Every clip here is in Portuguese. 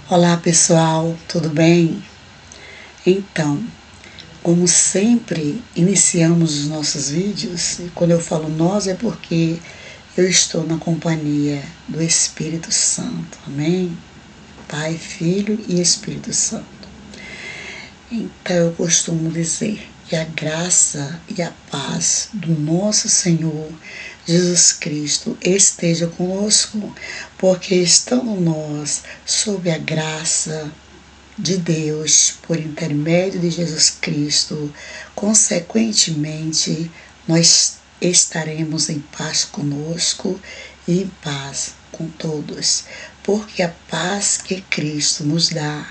Olá pessoal, tudo bem? Então, como sempre, iniciamos os nossos vídeos, e quando eu falo nós é porque eu estou na companhia do Espírito Santo, amém? Pai, Filho e Espírito Santo. Então eu costumo dizer que a graça e a paz do nosso Senhor Jesus Cristo esteja conosco, porque estando nós sob a graça de Deus por intermédio de Jesus Cristo, consequentemente nós estaremos em paz conosco e em paz com todos, porque a paz que Cristo nos dá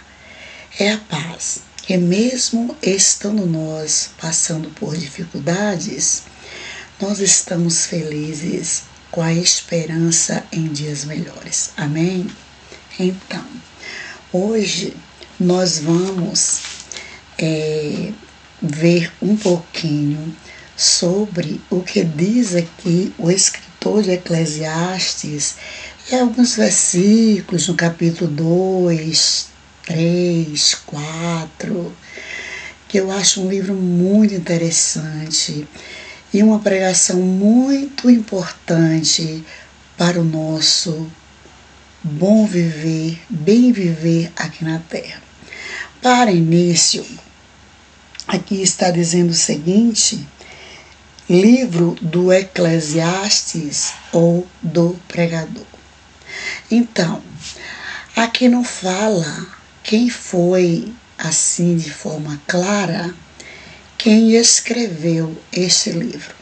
é a paz que, mesmo estando nós passando por dificuldades, nós estamos felizes com a esperança em dias melhores. Amém? Então, hoje nós vamos ver um pouquinho sobre o que diz aqui o escritor de Eclesiastes, e alguns versículos no capítulo 2, 3, 4, que eu acho um livro muito interessante e uma pregação muito importante para o nosso bom viver, bem viver aqui na Terra. Para início, aqui está dizendo o seguinte: livro do Eclesiastes ou do pregador. Então, aqui não fala quem foi, assim de forma clara, quem escreveu este livro,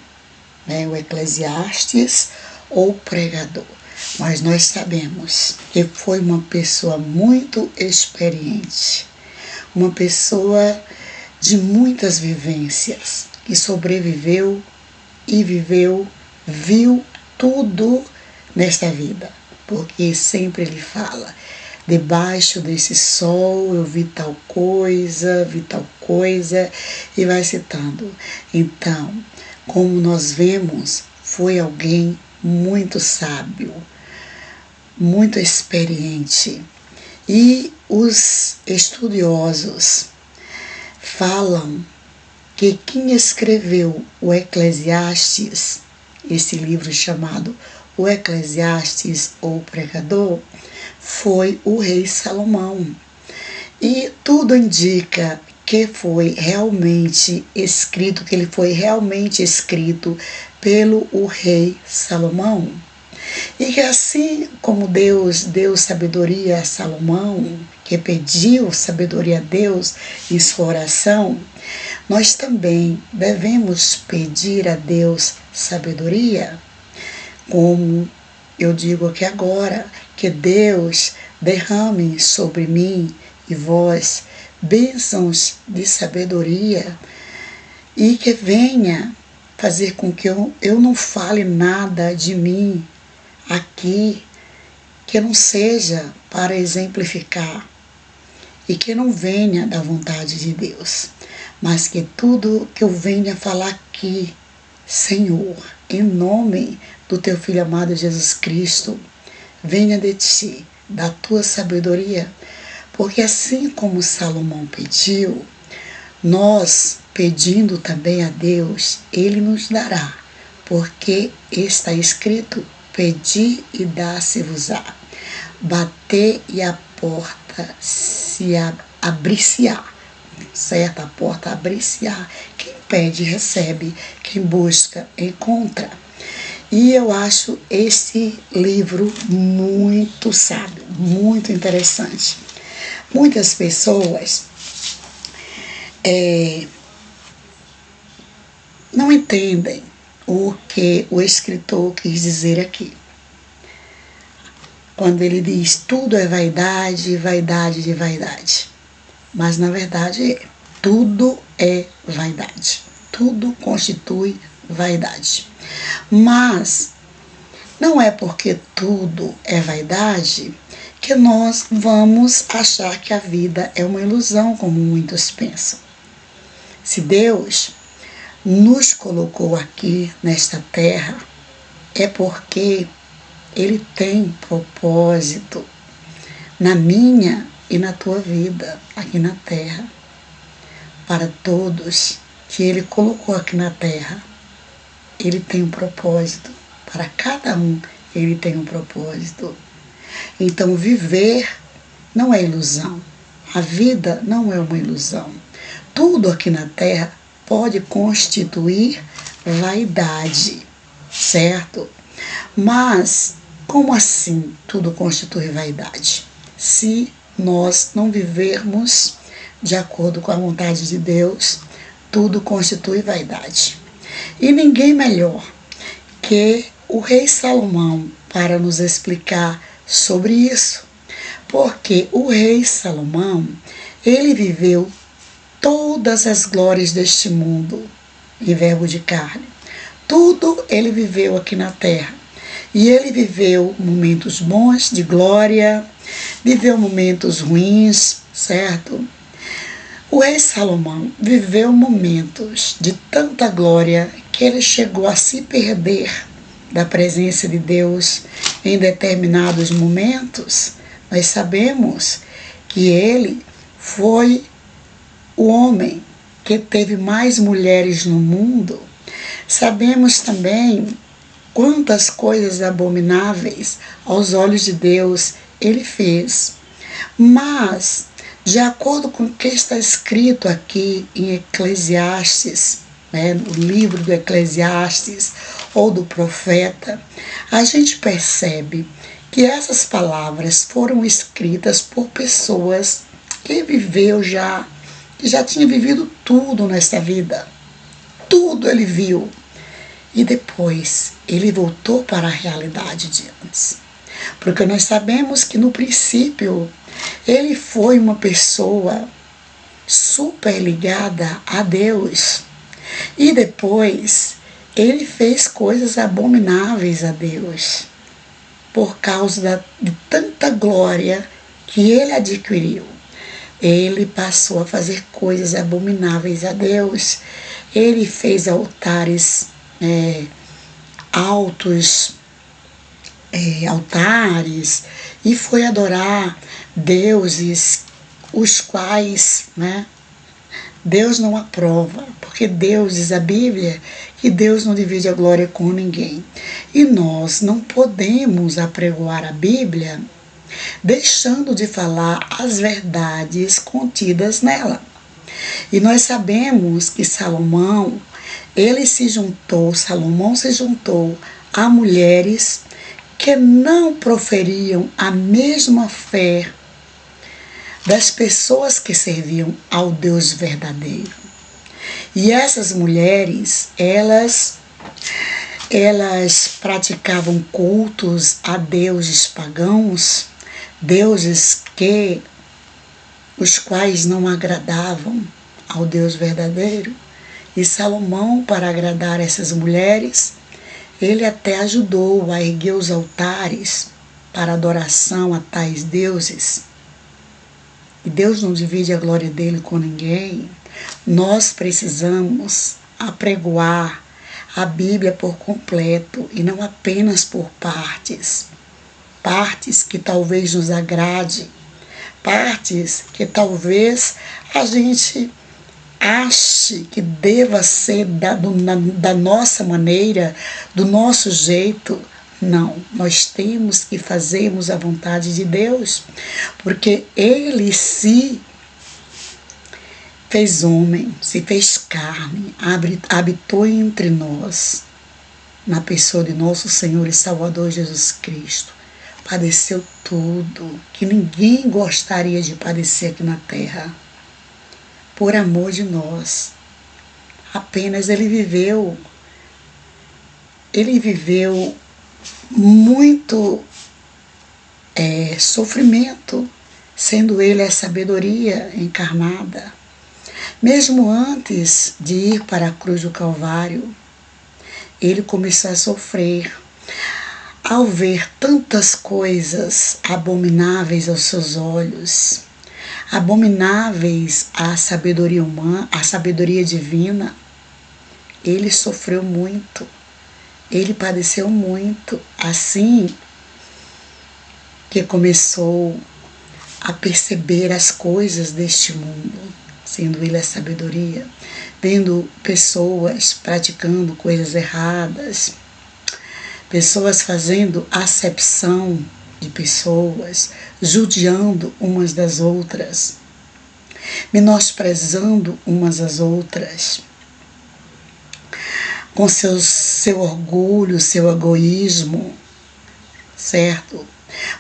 né? O Eclesiastes ou pregador. Mas nós sabemos que foi uma pessoa muito experiente, uma pessoa de muitas vivências, que sobreviveu e viveu, viu tudo nesta vida, porque sempre ele fala: debaixo desse sol eu vi tal coisa, e vai citando. Então, como nós vemos, foi alguém muito sábio, muito experiente. E os estudiosos falam que quem escreveu o Eclesiastes, esse livro chamado o Eclesiastes ou Pregador, foi o rei Salomão. E tudo indica que foi realmente escrito, que ele foi realmente escrito pelo o rei Salomão. E que assim como Deus deu sabedoria a Salomão, que pediu sabedoria a Deus em sua oração, nós também devemos pedir a Deus sabedoria, como eu digo aqui agora, que Deus derrame sobre mim e vós bênçãos de sabedoria e que venha fazer com que eu não fale nada de mim aqui que não seja para exemplificar e que não venha da vontade de Deus, mas que tudo que eu venha falar aqui, Senhor, em nome do teu Filho amado Jesus Cristo, venha de ti, da tua sabedoria, porque assim como Salomão pediu, nós pedindo também a Deus, Ele nos dará, porque está escrito: pedi e dá-se-vos-á, bater e a porta se abrir-se-á, certo? A porta abrir-se-á. Quem pede, recebe. Quem busca, encontra. E eu acho esse livro muito sábio, muito interessante. Muitas pessoas não entendem o que o escritor quis dizer aqui, quando ele diz: tudo é vaidade, vaidade de vaidade. Mas na verdade tudo é vaidade, tudo constitui vaidade. Mas não é porque tudo é vaidade que nós vamos achar que a vida é uma ilusão, como muitos pensam. Se Deus nos colocou aqui nesta terra, é porque Ele tem propósito na minha e na tua vida aqui na terra. Para todos que Ele colocou aqui na terra, Ele tem um propósito. Para cada um, Ele tem um propósito. Então, viver não é ilusão. A vida não é uma ilusão. Tudo aqui na terra pode constituir vaidade, certo? Mas, como assim tudo constitui vaidade? Se nós não vivermos de acordo com a vontade de Deus, tudo constitui vaidade. E ninguém melhor que o rei Salomão para nos explicar sobre isso. Porque o rei Salomão, ele viveu todas as glórias deste mundo em verbo de carne. Tudo ele viveu aqui na terra. E ele viveu momentos bons de glória, viveu momentos ruins, certo? O rei Salomão viveu momentos de tanta glória que ele chegou a se perder da presença de Deus em determinados momentos. Nós sabemos que ele foi o homem que teve mais mulheres no mundo. Sabemos também quantas coisas abomináveis aos olhos de Deus ele fez. Mas, de acordo com o que está escrito aqui em Eclesiastes, no livro do Eclesiastes ou do profeta, a gente percebe que essas palavras foram escritas por pessoas que já tinha vivido tudo nesta vida. Tudo ele viu. E depois ele voltou para a realidade de antes. Porque nós sabemos que no princípio ele foi uma pessoa super ligada a Deus. E depois ele fez coisas abomináveis a Deus. Por causa de tanta glória que ele adquiriu. Ele passou a fazer coisas abomináveis a Deus. Ele fez altares altos, altares, e foi adorar deuses os quais Deus não aprova, porque Deus, diz a Bíblia, que Deus não divide a glória com ninguém. E nós não podemos apregoar a Bíblia deixando de falar as verdades contidas nela. E nós sabemos que Salomão se juntou a mulheres que não proferiam a mesma fé das pessoas que serviam ao Deus verdadeiro. E essas mulheres, elas praticavam cultos a deuses pagãos, deuses os quais não agradavam ao Deus verdadeiro. E Salomão, para agradar essas mulheres, ele até ajudou a erguer os altares para adoração a tais deuses. E Deus não divide a glória dele com ninguém. Nós precisamos apregoar a Bíblia por completo e não apenas por partes. Partes que talvez nos agrade, partes que talvez a gente ache que deva ser da nossa maneira, do nosso jeito. Não, nós temos que fazermos a vontade de Deus, porque Ele se fez homem, se fez carne, habitou entre nós, na pessoa de nosso Senhor e Salvador Jesus Cristo. Padeceu tudo que ninguém gostaria de padecer aqui na terra, por amor de nós. Apenas ele viveu muito sofrimento, sendo ele a sabedoria encarnada. Mesmo antes de ir para a cruz do Calvário, ele começou a sofrer. Ao ver tantas coisas abomináveis aos seus olhos, abomináveis à sabedoria humana, à sabedoria divina, ele sofreu muito, ele padeceu muito, assim que começou a perceber as coisas deste mundo, sendo ele a sabedoria, vendo pessoas praticando coisas erradas, pessoas fazendo acepção de pessoas, judiando umas das outras, menosprezando umas às outras, com seu orgulho, seu egoísmo, certo?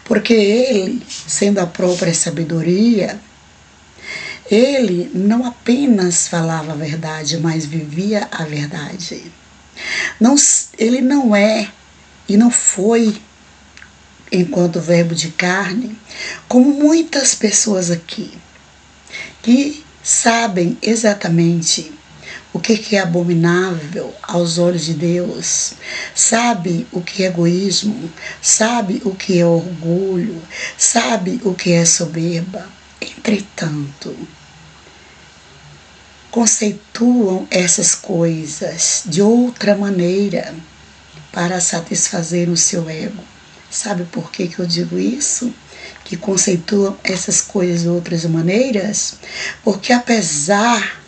Porque ele, sendo a própria sabedoria, ele não apenas falava a verdade, mas vivia a verdade. Ele não é e não foi, enquanto verbo de carne, como muitas pessoas aqui, que sabem exatamente o que é abominável aos olhos de Deus, sabe o que é egoísmo, sabe o que é orgulho, sabe o que é soberba. Entretanto, conceituam essas coisas de outra maneira para satisfazer o seu ego. Sabe por que eu digo isso? Que conceituam essas coisas de outras maneiras? Porque apesar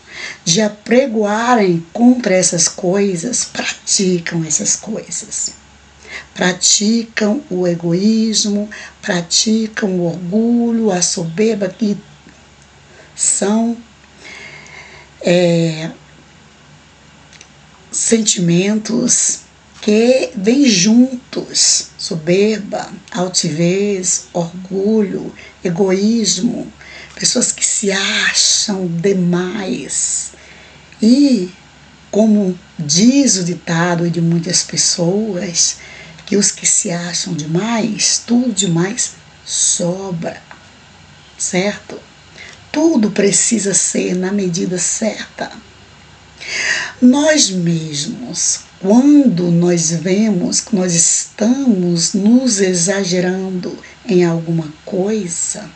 de apregoarem contra essas coisas, praticam essas coisas. Praticam o egoísmo, praticam o orgulho, a soberba, que são sentimentos que vêm juntos: soberba, altivez, orgulho, egoísmo, pessoas que se acham demais. E, como diz o ditado de muitas pessoas, que os que se acham demais, tudo demais sobra, certo? Tudo precisa ser na medida certa. Nós mesmos, quando nós vemos que nós estamos nos exagerando em alguma coisa,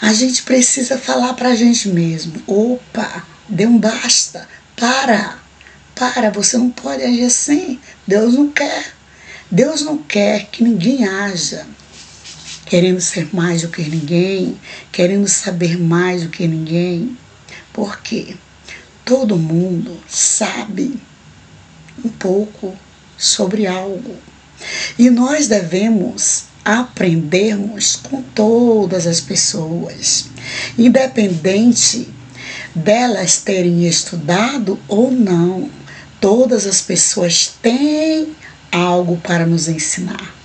a gente precisa falar para a gente mesmo: opa, deu um basta, para, você não pode agir assim, Deus não quer. Deus não quer que ninguém haja querendo ser mais do que ninguém, querendo saber mais do que ninguém. Por quê? Todo mundo sabe um pouco sobre algo. E nós devemos aprendermos com todas as pessoas, independente delas terem estudado ou não. Todas as pessoas têm algo para nos ensinar,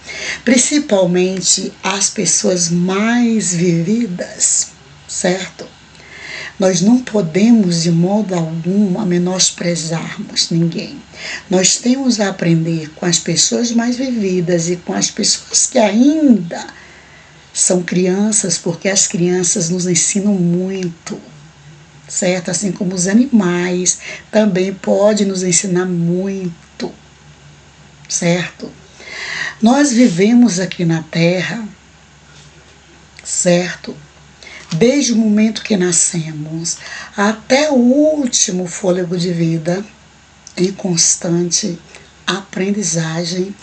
principalmente as pessoas mais vividas, certo? Nós não podemos de modo algum menosprezarmos ninguém. Nós temos a aprender com as pessoas mais vividas e com as pessoas que ainda são crianças, porque as crianças nos ensinam muito, certo? Assim como os animais também podem nos ensinar muito, certo? Nós vivemos aqui na Terra, certo? Desde o momento que nascemos até o último fôlego de vida, em constante aprendizagem,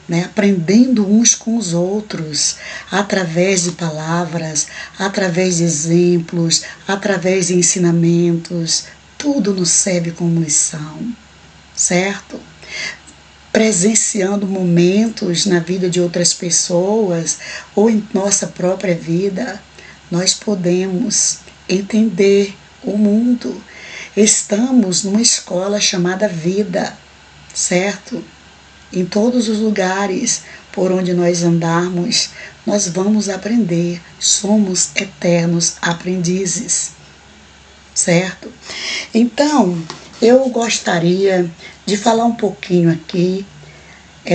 né? Aprendendo uns com os outros, através de palavras, através de exemplos, através de ensinamentos. Tudo nos serve como lição, certo? Presenciando momentos na vida de outras pessoas ou em nossa própria vida, nós podemos entender o mundo. Estamos numa escola chamada vida, certo? Em todos os lugares por onde nós andarmos, nós vamos aprender. Somos eternos aprendizes, certo? Então, eu gostaria de falar um pouquinho aqui,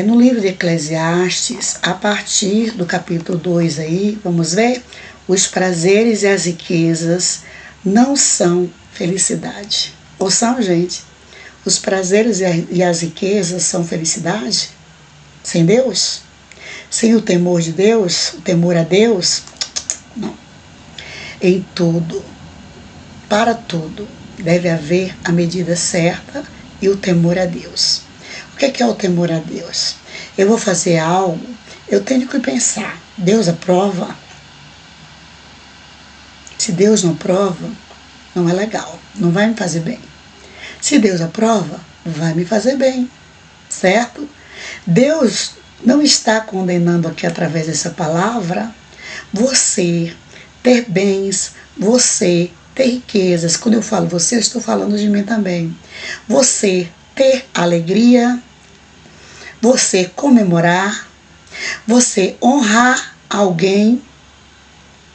no livro de Eclesiastes, a partir do capítulo 2 aí, vamos ver? Os prazeres e as riquezas não são felicidade. Ou são, gente? Os prazeres e as riquezas são felicidade? Sem Deus? Sem o temor de Deus? O temor a Deus? Não. Em tudo, para tudo, deve haver a medida certa e o temor a Deus. O que é o temor a Deus? Eu vou fazer algo, eu tenho que pensar: Deus aprova? Se Deus não prova, não é legal, não vai me fazer bem. Se Deus aprova, vai me fazer bem, certo? Deus não está condenando aqui através dessa palavra você ter bens, você ter riquezas. Quando eu falo você, eu estou falando de mim também. Você ter alegria, você comemorar, você honrar alguém,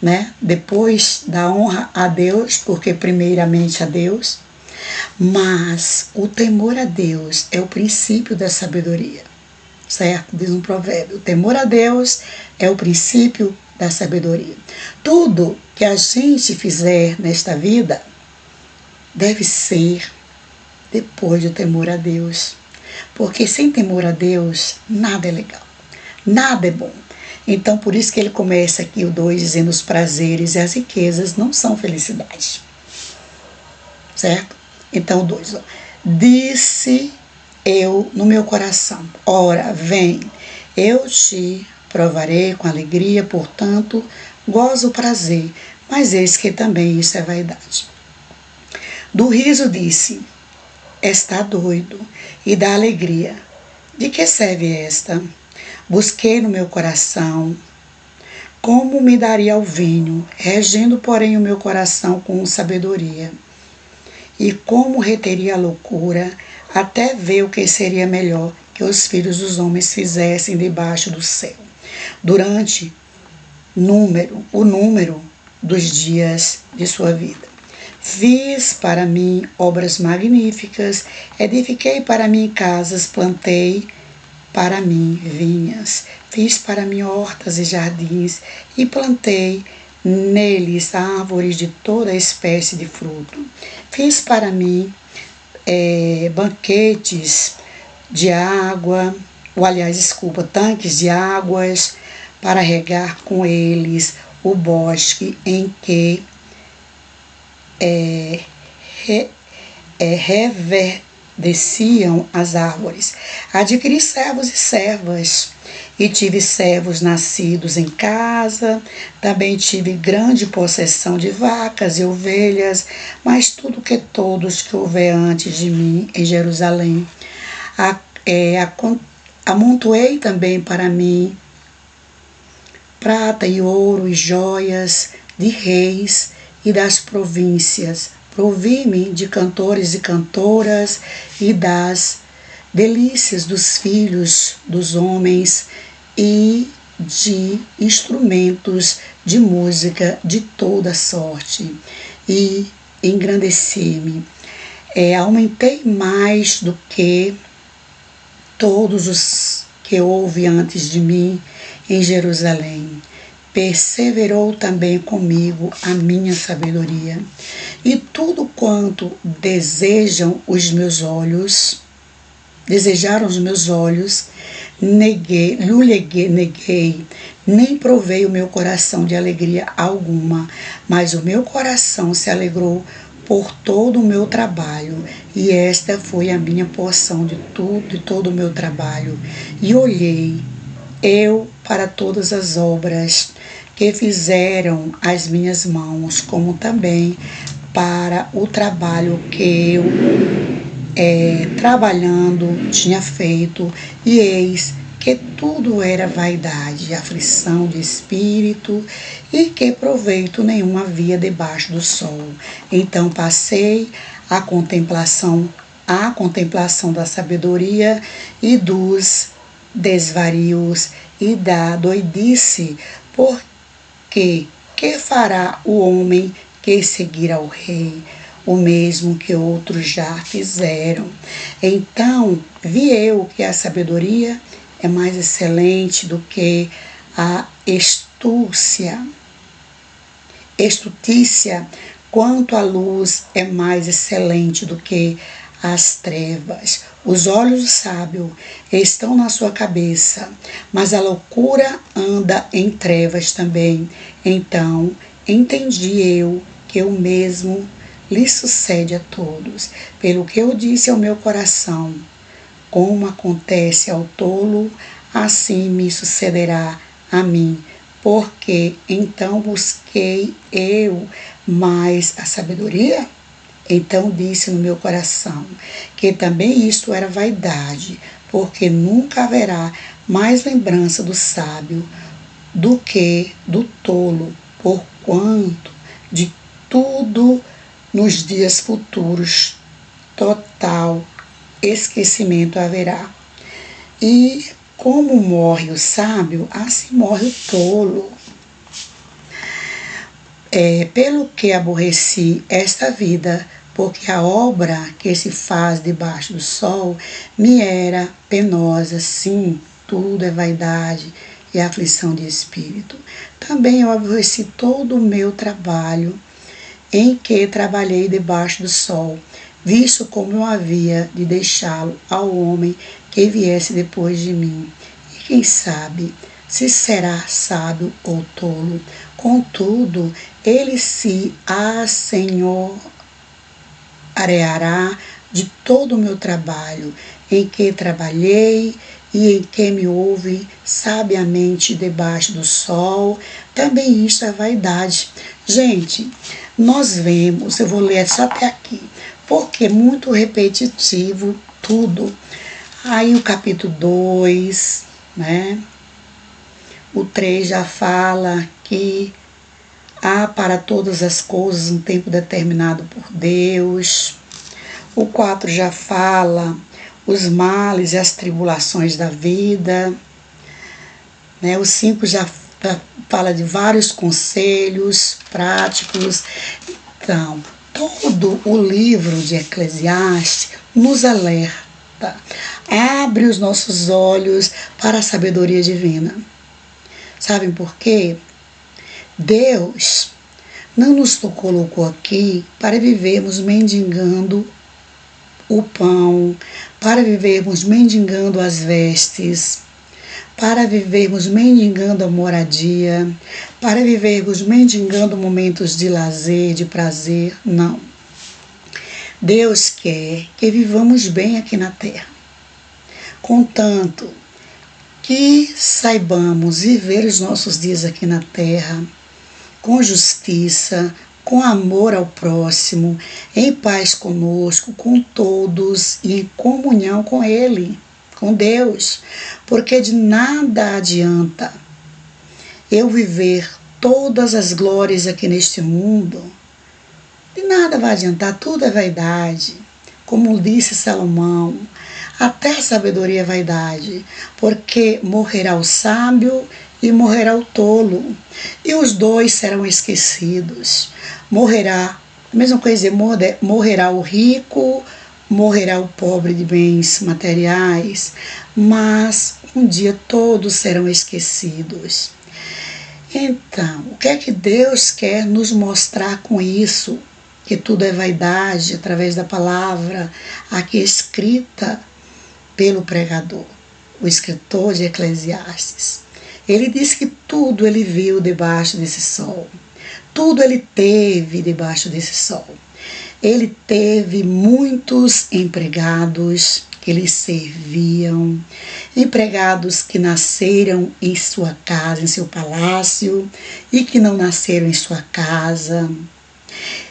né? Depois da honra a Deus, porque primeiramente a Deus. Mas o temor a Deus é o princípio da sabedoria, certo? Diz um provérbio: o temor a Deus é o princípio da sabedoria. Tudo que a gente fizer nesta vida deve ser depois do temor a Deus, porque sem temor a Deus nada é legal, nada é bom. Então por isso que ele começa aqui o 2 dizendo: os prazeres e as riquezas não são felicidade, certo? Então o 2, disse eu no meu coração: ora, vem, eu te provarei com alegria, portanto, gozo o prazer, mas eis que também isso é vaidade. Do riso disse: está doido, e da alegria: de que serve esta? Busquei no meu coração como me daria ao vinho, regendo, porém, o meu coração com sabedoria. E como reteria a loucura, até ver o que seria melhor que os filhos dos homens fizessem debaixo do céu, durante o número dos dias de sua vida. Fiz para mim obras magníficas, edifiquei para mim casas, plantei para mim vinhas, fiz para mim hortas e jardins, e plantei neles árvores de toda espécie de fruto. Fiz para mim banquetes de água, tanques de águas, para regar com eles o bosque em que reverdeciam as árvores. Adquiri servos e servas, e tive servos nascidos em casa. Também tive grande possessão de vacas e ovelhas, mas tudo que todos que houver antes de mim em Jerusalém. Amontoei também para mim prata e ouro e joias de reis e das províncias. Provi-me de cantores e cantoras e das delícias dos filhos dos homens e de instrumentos de música de toda sorte. E engrandeci-me. Aumentei mais do que todos os que houve antes de mim em Jerusalém. Perseverou também comigo a minha sabedoria, e tudo quanto desejaram os meus olhos, neguei, nem provei o meu coração de alegria alguma, mas o meu coração se alegrou por todo o meu trabalho, e esta foi a minha porção de todo o meu trabalho. E olhei eu para todas as obras que fizeram as minhas mãos, como também para o trabalho que eu trabalhando tinha feito, e eis que tudo era vaidade, aflição de espírito, e que proveito nenhum havia debaixo do sol. Então passei à contemplação da sabedoria e dos desvarios e da doidice, porque que fará o homem que seguir ao rei? O mesmo que outros já fizeram. Então vi eu que a sabedoria é mais excelente do que a estúcia, quanto a luz é mais excelente do que as trevas. Os olhos do sábio estão na sua cabeça, mas a loucura anda em trevas também. Então entendi eu que o mesmo lhe sucede a todos, pelo que eu disse ao meu coração: como acontece ao tolo, assim me sucederá a mim, porque então busquei eu mais a sabedoria? Então disse no meu coração que também isto era vaidade, porque nunca haverá mais lembrança do sábio do que do tolo, porquanto de tudo nos dias futuros total esquecimento haverá. E como morre o sábio, assim morre o tolo. Pelo que aborreci esta vida, porque a obra que se faz debaixo do sol me era penosa, sim, tudo é vaidade e aflição de espírito. Também eu aborreci todo o meu trabalho, em que trabalhei debaixo do sol, visto como eu havia de deixá-lo ao homem que viesse depois de mim. E quem sabe se será sábio ou tolo. Contudo, ele se assenhoreará de todo o meu trabalho, em que trabalhei e em que me houve sabiamente debaixo do sol. Também isso é vaidade. Gente, nós vemos, eu vou ler só até aqui, porque é muito repetitivo tudo. Aí o capítulo 2, né? O 3 já fala que há para todas as coisas um tempo determinado por Deus. O 4 já fala os males e as tribulações da vida. Né? O 5 já fala de vários conselhos práticos. Então, todo o livro de Eclesiastes nos alerta, abre os nossos olhos para a sabedoria divina. Sabem por quê? Deus não nos colocou aqui para vivermos mendigando o pão, para vivermos mendigando as vestes, para vivermos mendigando a moradia, para vivermos mendigando momentos de lazer, de prazer. Não. Deus quer que vivamos bem aqui na terra, contanto que saibamos viver os nossos dias aqui na terra com justiça, com amor ao próximo, em paz conosco, com todos e em comunhão com Ele, com Deus, porque de nada adianta eu viver todas as glórias aqui neste mundo, de nada vai adiantar, tudo é vaidade, como disse Salomão, até a sabedoria é vaidade, porque morrerá o sábio e morrerá o tolo, e os dois serão esquecidos. Morrerá, a mesma coisa, morrerá o rico, morrerá o pobre de bens materiais, mas um dia todos serão esquecidos. Então, o que é que Deus quer nos mostrar com isso? Que tudo é vaidade, através da palavra aqui escrita pelo pregador, o escritor de Eclesiastes. Ele diz que tudo ele viu debaixo desse sol, tudo ele teve debaixo desse sol. Ele teve muitos empregados que lhe serviam, empregados que nasceram em sua casa, em seu palácio, e que não nasceram em sua casa.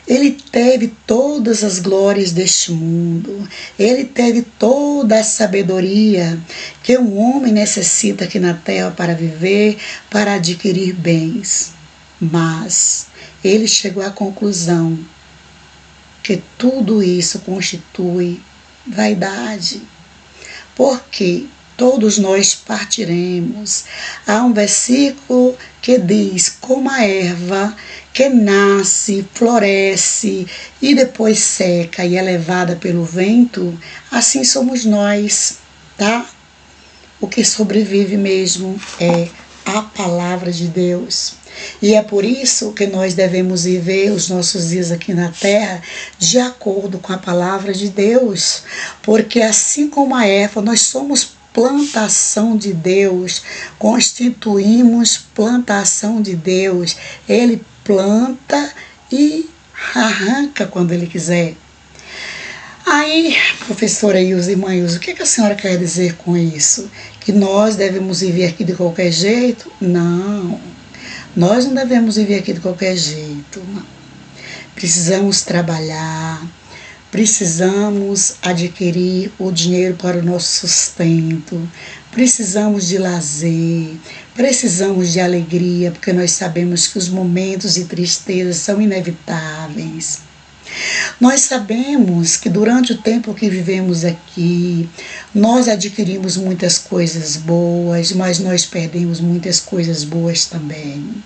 Ele teve todas as glórias deste mundo, ele teve toda a sabedoria que um homem necessita aqui na terra para viver, para adquirir bens. Mas ele chegou à conclusão que tudo isso constitui vaidade, porque todos nós partiremos. Há um versículo que diz: como a erva que nasce, floresce e depois seca e é levada pelo vento, assim somos nós, tá? O que sobrevive mesmo é a palavra de Deus. E é por isso que nós devemos viver os nossos dias aqui na terra de acordo com a palavra de Deus, porque assim como a erva, nós somos plantação de Deus, constituímos plantação de Deus. Ele planta e arranca quando Ele quiser. Aí, professora Ilza e mãe Ilza, o que a senhora quer dizer com isso? Que nós devemos viver aqui de qualquer jeito? Não. Nós não devemos viver aqui de qualquer jeito, não. Precisamos trabalhar, precisamos adquirir o dinheiro para o nosso sustento, precisamos de lazer, precisamos de alegria, porque nós sabemos que os momentos de tristeza são inevitáveis. Nós sabemos que durante o tempo que vivemos aqui, nós adquirimos muitas coisas boas, mas nós perdemos muitas coisas boas também.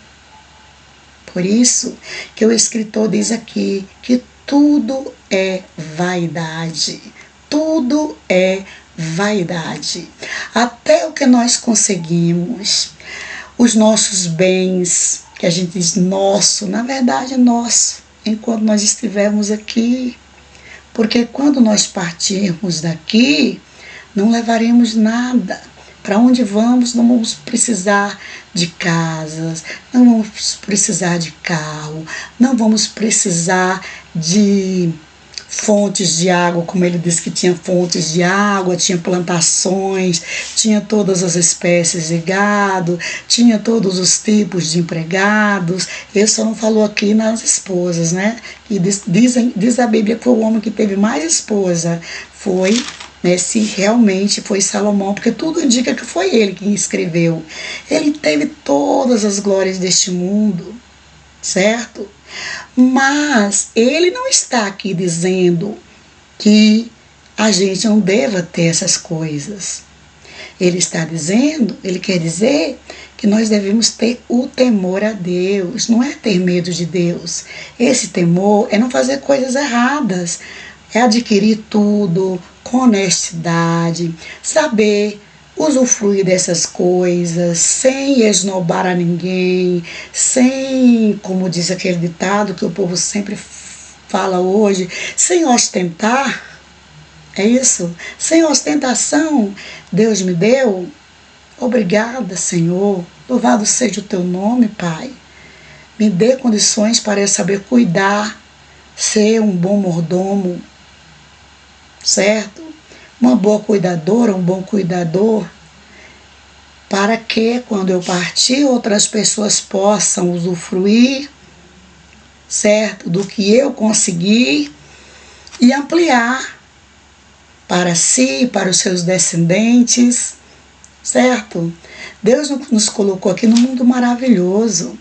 Por isso que o escritor diz aqui que tudo é vaidade. Tudo é vaidade. Até o que nós conseguimos, os nossos bens, que a gente diz nosso, na verdade é nosso, enquanto nós estivermos aqui. Porque quando nós partirmos daqui, não levaremos nada. Para onde vamos, não vamos precisar de casas, não vamos precisar de carro, não vamos precisar de fontes de água, como ele disse que tinha fontes de água, tinha plantações, tinha todas as espécies de gado, tinha todos os tipos de empregados. Ele só não falou aqui nas esposas, né? E diz a Bíblia que foi o homem que teve mais esposa, foi, né, se realmente foi Salomão, porque tudo indica que foi ele quem escreveu. Ele teve todas as glórias deste mundo, certo? Mas ele não está aqui dizendo que a gente não deva ter essas coisas. Ele está dizendo, ele quer dizer que nós devemos ter o temor a Deus, não é ter medo de Deus. Esse temor é não fazer coisas erradas, é adquirir tudo com honestidade, saber usufruir dessas coisas, sem esnobar a ninguém, sem, como diz aquele ditado que o povo sempre fala hoje, sem ostentar, é isso? Sem ostentação. Deus me deu, obrigada, Senhor, louvado seja o teu nome, Pai. Me dê condições para eu saber cuidar, ser um bom mordomo, certo? Uma boa cuidadora, um bom cuidador, para que quando eu partir outras pessoas possam usufruir, certo, do que eu consegui e ampliar para si, para os seus descendentes, certo? Deus nos colocou aqui num mundo maravilhoso,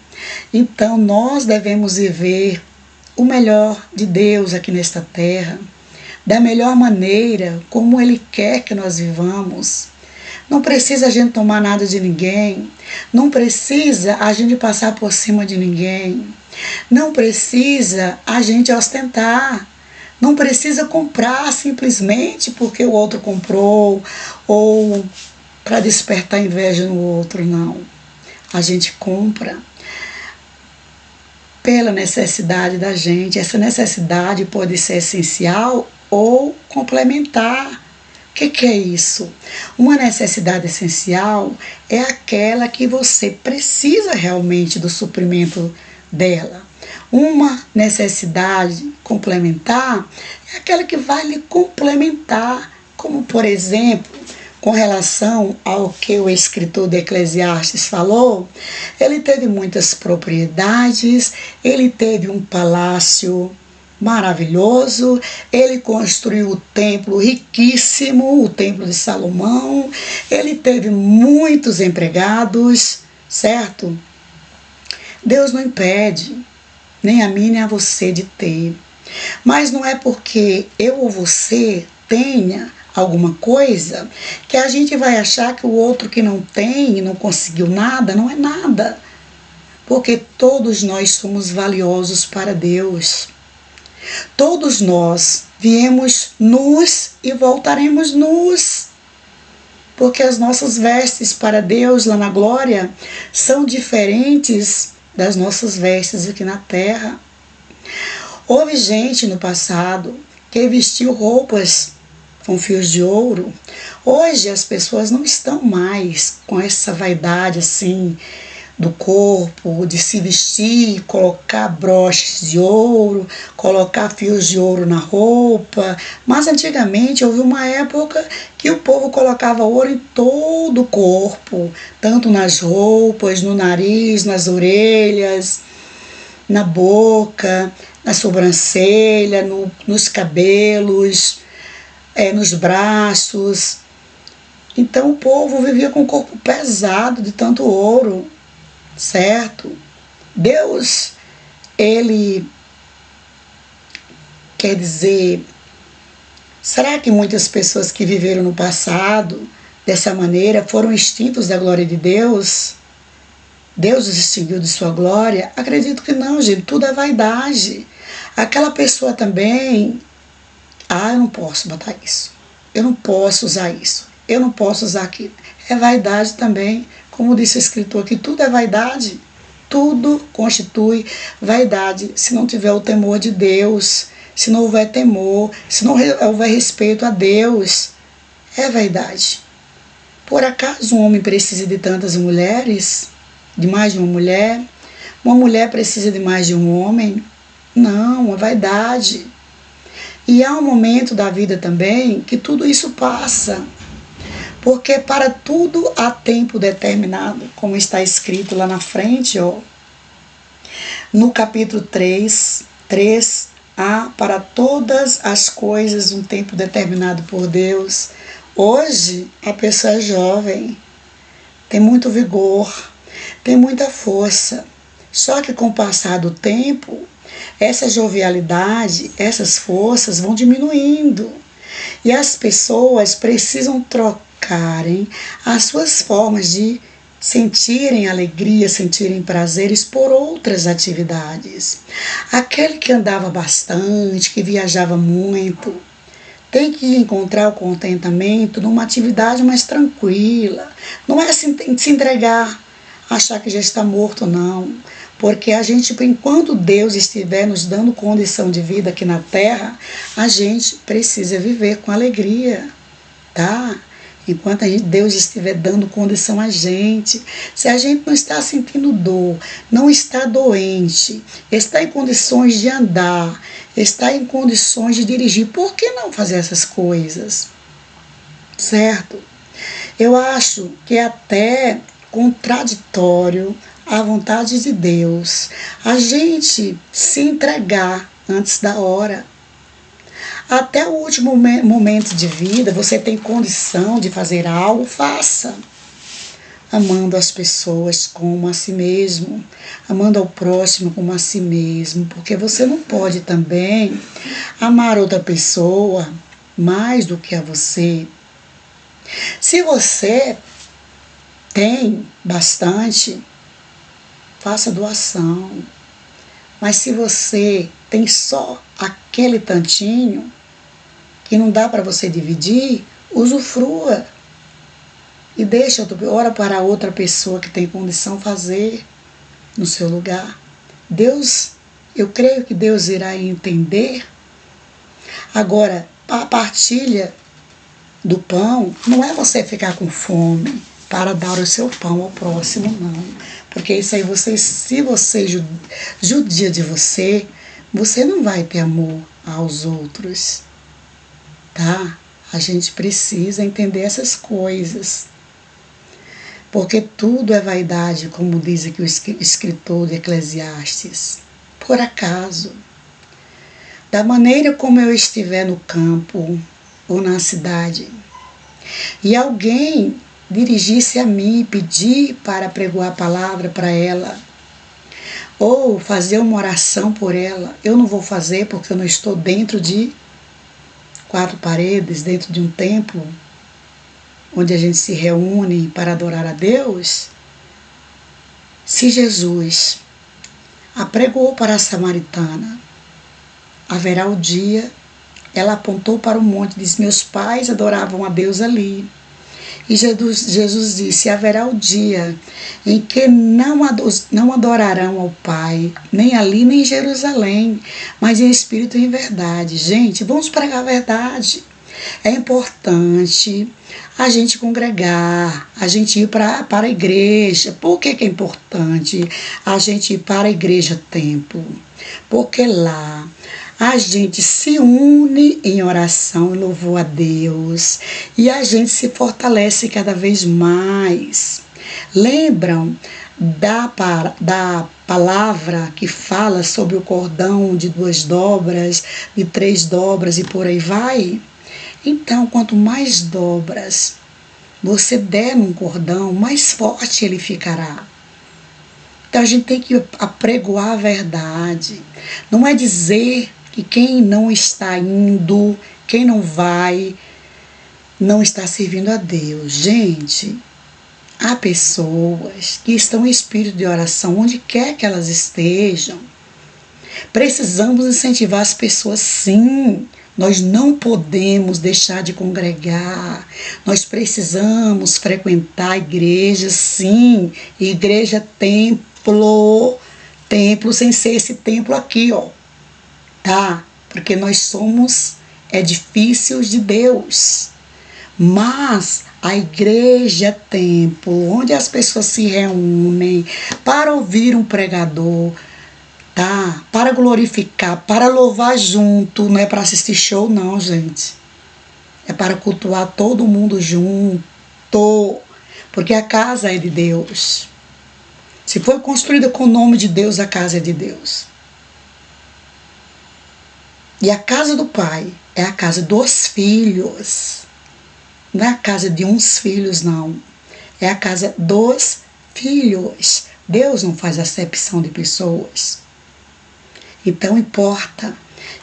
então nós devemos viver o melhor de Deus aqui nesta terra, da melhor maneira, como Ele quer que nós vivamos. Não precisa a gente tomar nada de ninguém, não precisa a gente passar por cima de ninguém, não precisa a gente ostentar, não precisa comprar simplesmente porque o outro comprou ou para despertar inveja no outro, não. A gente compra pela necessidade da gente. Essa necessidade pode ser essencial ou complementar. O que é isso? Uma necessidade essencial é aquela que você precisa realmente do suprimento dela. Uma necessidade complementar é aquela que vai lhe complementar, como por exemplo, com relação ao que o escritor de Eclesiastes falou, ele teve muitas propriedades, ele teve um palácio maravilhoso, ele construiu o templo riquíssimo, o templo de Salomão, ele teve muitos empregados, certo? Deus não impede, nem a mim nem a você de ter, mas não é porque eu ou você tenha alguma coisa que a gente vai achar que o outro que não tem e não conseguiu nada, não é nada, porque todos nós somos valiosos para Deus. Todos nós viemos nus e voltaremos nus, porque as nossas vestes para Deus lá na glória são diferentes das nossas vestes aqui na terra. Houve gente no passado que vestiu roupas com fios de ouro. Hoje as pessoas não estão mais com essa vaidade assim do corpo, de se vestir, colocar broches de ouro, colocar fios de ouro na roupa. Mas antigamente houve uma época que o povo colocava ouro em todo o corpo, tanto nas roupas, no nariz, nas orelhas, na boca, na sobrancelha, nos cabelos, nos braços. Então o povo vivia com o corpo pesado de tanto ouro, certo? Deus, ele quer dizer, será que muitas pessoas que viveram no passado dessa maneira foram extintos da glória de Deus? Deus os extinguiu de sua glória? Acredito que não, gente, tudo é vaidade. Aquela pessoa também, eu não posso botar isso, eu não posso usar isso, eu não posso usar aquilo. É vaidade também, como disse o escritor aqui, tudo é vaidade. Tudo constitui vaidade se não tiver o temor de Deus, se não houver temor, se não houver respeito a Deus. É vaidade. Por acaso um homem precisa de tantas mulheres? De mais de uma mulher? Uma mulher precisa de mais de um homem? Não, é vaidade. E há um momento da vida também que tudo isso passa. Porque para tudo há tempo determinado, como está escrito lá na frente, no capítulo 3, há para todas as coisas um tempo determinado por Deus. Hoje a pessoa é jovem, tem muito vigor, tem muita força. Só que com o passar do tempo, essa jovialidade, essas forças vão diminuindo. E as pessoas precisam trocarem as suas formas de sentirem alegria, sentirem prazeres por outras atividades. Aquele que andava bastante, que viajava muito, tem que encontrar o contentamento numa atividade mais tranquila. Não é se entregar, achar que já está morto, não. Porque a gente, enquanto Deus estiver nos dando condição de vida aqui na Terra, a gente precisa viver com alegria, tá? Enquanto Deus estiver dando condição a gente, se a gente não está sentindo dor, não está doente, está em condições de andar, está em condições de dirigir, por que não fazer essas coisas? Certo? Eu acho que é até contraditório à vontade de Deus a gente se entregar antes da hora. Até o último momento de vida, você tem condição de fazer algo, faça. Amando as pessoas como a si mesmo, amando ao próximo como a si mesmo, porque você não pode também amar outra pessoa mais do que a você. Se você tem bastante, faça doação. Mas se você tem só aquele tantinho, que não dá para você dividir, usufrua. E deixa, ora para outra pessoa que tem condição fazer no seu lugar. Deus, eu creio que Deus irá entender. Agora, a partilha do pão não é você ficar com fome para dar o seu pão ao próximo, não. Porque isso aí, se você judia de você, você não vai ter amor aos outros, tá? A gente precisa entender essas coisas. Porque tudo é vaidade, como diz aqui o escritor de Eclesiastes. Por acaso, da maneira como eu estiver no campo ou na cidade, e alguém dirigir-se a mim e pedir para pregoar a palavra para ela, ou fazer uma oração por ela, eu não vou fazer porque eu não estou dentro de 4 paredes, dentro de um templo, onde a gente se reúne para adorar a Deus. Se Jesus apregou para a samaritana, haverá o dia, ela apontou para o monte e disse, meus pais adoravam a Deus ali. E Jesus disse, haverá o dia em que não adorarão ao Pai, nem ali, nem em Jerusalém, mas em espírito e em verdade. Gente, vamos pregar a verdade. É importante a gente congregar, a gente ir para a igreja. Por que é importante a gente ir para a igreja templo? Porque lá a gente se une em oração e louvor a Deus e a gente se fortalece cada vez mais. Lembram da palavra que fala sobre o cordão de 2 dobras, de 3 dobras e por aí vai? Então, quanto mais dobras você der num cordão, mais forte ele ficará. Então a gente tem que apregoar a verdade. Não é dizer que quem não está indo, quem não vai, não está servindo a Deus. Gente, há pessoas que estão em espírito de oração, onde quer que elas estejam. Precisamos incentivar as pessoas, sim. Nós não podemos deixar de congregar. Nós precisamos frequentar a igreja, sim. Igreja templo. Templo sem ser esse templo aqui, ó. Tá? Porque nós somos edifícios de Deus. Mas a igreja é templo, onde as pessoas se reúnem para ouvir um pregador, tá? Para glorificar, para louvar junto. Não é para assistir show, não, gente. É para cultuar todo mundo junto. Porque a casa é de Deus. Se foi construída com o nome de Deus, a casa é de Deus. E a casa do Pai é a casa dos filhos. Não é a casa de uns filhos, não. É a casa dos filhos. Deus não faz acepção de pessoas. Então importa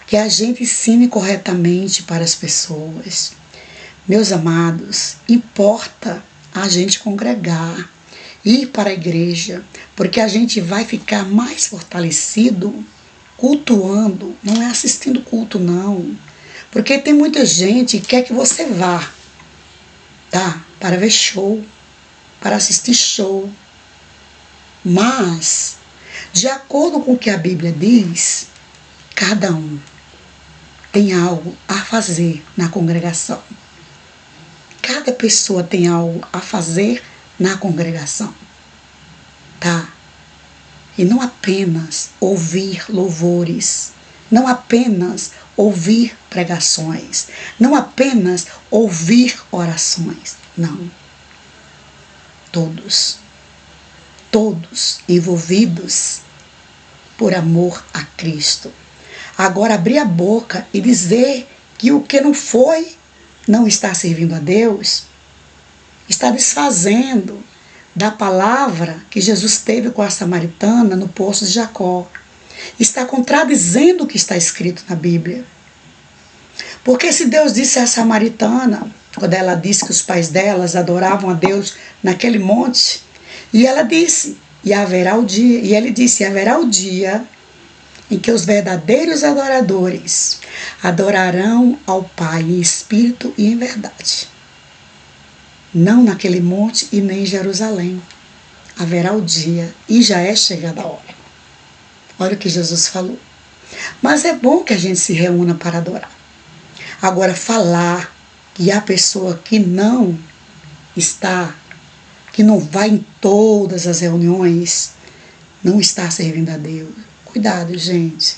que a gente ensine corretamente para as pessoas. Meus amados, importa a gente congregar, ir para a igreja, porque a gente vai ficar mais fortalecido cultuando, não é assistindo culto, não. Porque tem muita gente que quer que você vá, tá? Para ver show, para assistir show. Mas, de acordo com o que a Bíblia diz, cada um tem algo a fazer na congregação. Cada pessoa tem algo a fazer na congregação, tá? E não apenas ouvir louvores, não apenas ouvir pregações, não apenas ouvir orações, não. Todos envolvidos por amor a Cristo. Agora, abrir a boca e dizer que o que não foi não está servindo a Deus, está desfazendo da palavra que Jesus teve com a samaritana no poço de Jacó. Está contradizendo o que está escrito na Bíblia. Porque se Deus disse à samaritana, quando ela disse que os pais delas adoravam a Deus naquele monte, e ela disse, e haverá o dia, e ele disse, e haverá o dia em que os verdadeiros adoradores adorarão ao Pai em espírito e em verdade. Não naquele monte e nem em Jerusalém. Haverá o dia e já é chegada a hora. Olha o que Jesus falou. Mas é bom que a gente se reúna para adorar. Agora, falar que a pessoa que não está, que não vai em todas as reuniões, não está servindo a Deus. Cuidado, gente.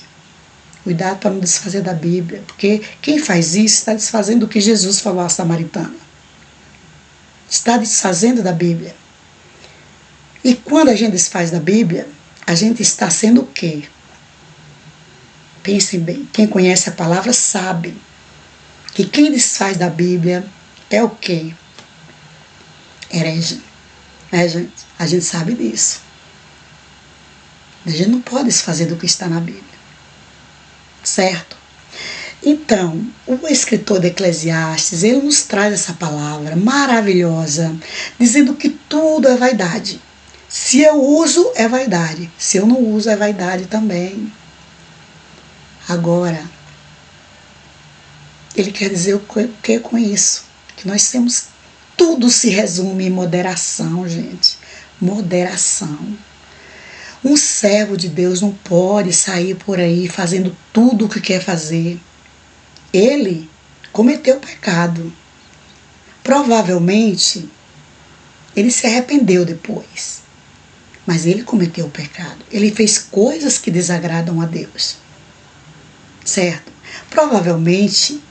Cuidado para não desfazer da Bíblia. Porque quem faz isso está desfazendo o que Jesus falou à samaritana. Está desfazendo da Bíblia. E quando a gente desfaz da Bíblia, a gente está sendo o quê? Pensem bem. Quem conhece a palavra sabe que quem desfaz da Bíblia é o quê? Herege. Gente? A gente sabe disso. A gente não pode desfazer do que está na Bíblia. Certo? Então, o escritor de Eclesiastes, ele nos traz essa palavra maravilhosa, dizendo que tudo é vaidade. Se eu uso, é vaidade. Se eu não uso, é vaidade também. Agora, ele quer dizer o que com isso? Que nós temos, tudo se resume em moderação, gente. Moderação. Um servo de Deus não pode sair por aí fazendo tudo o que quer fazer. Ele cometeu pecado. Provavelmente, ele se arrependeu depois. Mas ele cometeu o pecado. Ele fez coisas que desagradam a Deus. Certo? Provavelmente,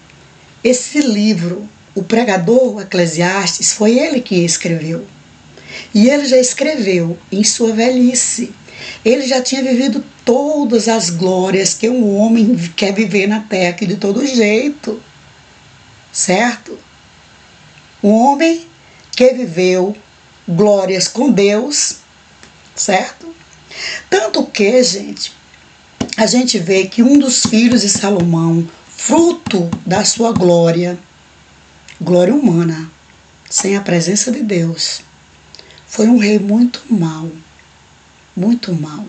esse livro, o pregador, o Eclesiastes, foi ele quem escreveu. E ele já escreveu em sua velhice. Ele já tinha vivido todas as glórias que um homem quer viver na terra, que de todo jeito. Certo? Um homem que viveu glórias com Deus, certo? Tanto que, gente, a gente vê que um dos filhos de Salomão, fruto da sua glória, glória humana, sem a presença de Deus, foi um rei muito mau, muito mau.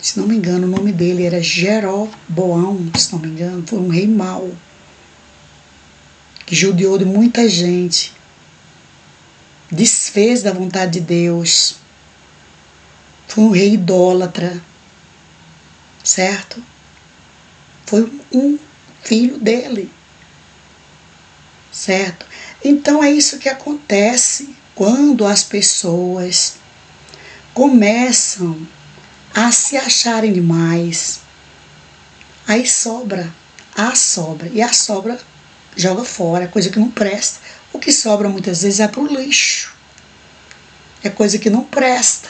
Se não me engano, o nome dele era Jeroboão, se não me engano, foi um rei mau, que judiou de muita gente, desfez da vontade de Deus, foi um rei idólatra, certo? Foi um filho dele, certo? Então é isso que acontece quando as pessoas começam a se acharem demais. Aí sobra, e a sobra joga fora, é coisa que não presta. O que sobra muitas vezes é para o lixo, é coisa que não presta.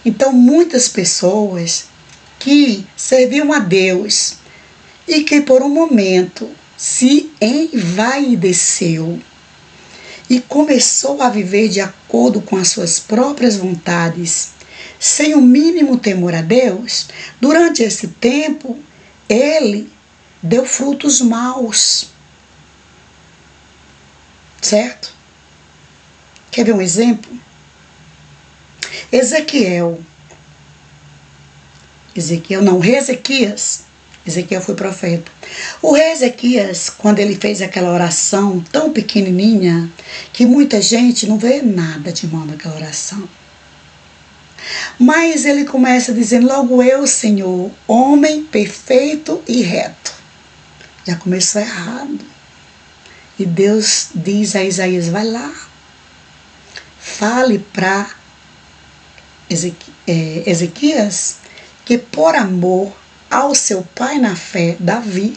Então muitas pessoas que serviam a Deus e que por um momento se envaideceu e começou a viver de acordo com as suas próprias vontades, sem o mínimo temor a Deus, durante esse tempo ele deu frutos maus. Certo? Quer ver um exemplo? Ezequiel não, rei Ezequias. Ezequiel foi profeta. O rei Ezequias, quando ele fez aquela oração tão pequenininha, que muita gente não vê nada de mal naquela oração. Mas ele começa dizendo, logo eu, Senhor, homem perfeito e reto. Já começou errado. E Deus diz a Isaías, vai lá, fale para Ezequias que por amor ao seu pai na fé, Davi,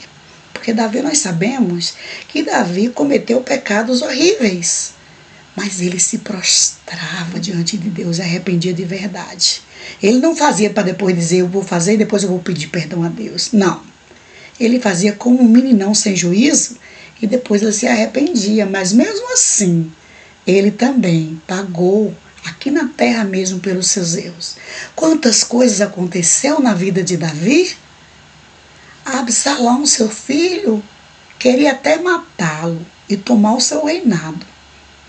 porque Davi nós sabemos que Davi cometeu pecados horríveis, mas ele se prostrava diante de Deus, arrependia de verdade. Ele não fazia para depois dizer, eu vou fazer e depois eu vou pedir perdão a Deus. Não. Ele fazia como um meninão sem juízo e depois ele se arrependia, mas mesmo assim, ele também pagou aqui na terra mesmo pelos seus erros. Quantas coisas aconteceu na vida de Davi? Absalão, seu filho, queria até matá-lo e tomar o seu reinado,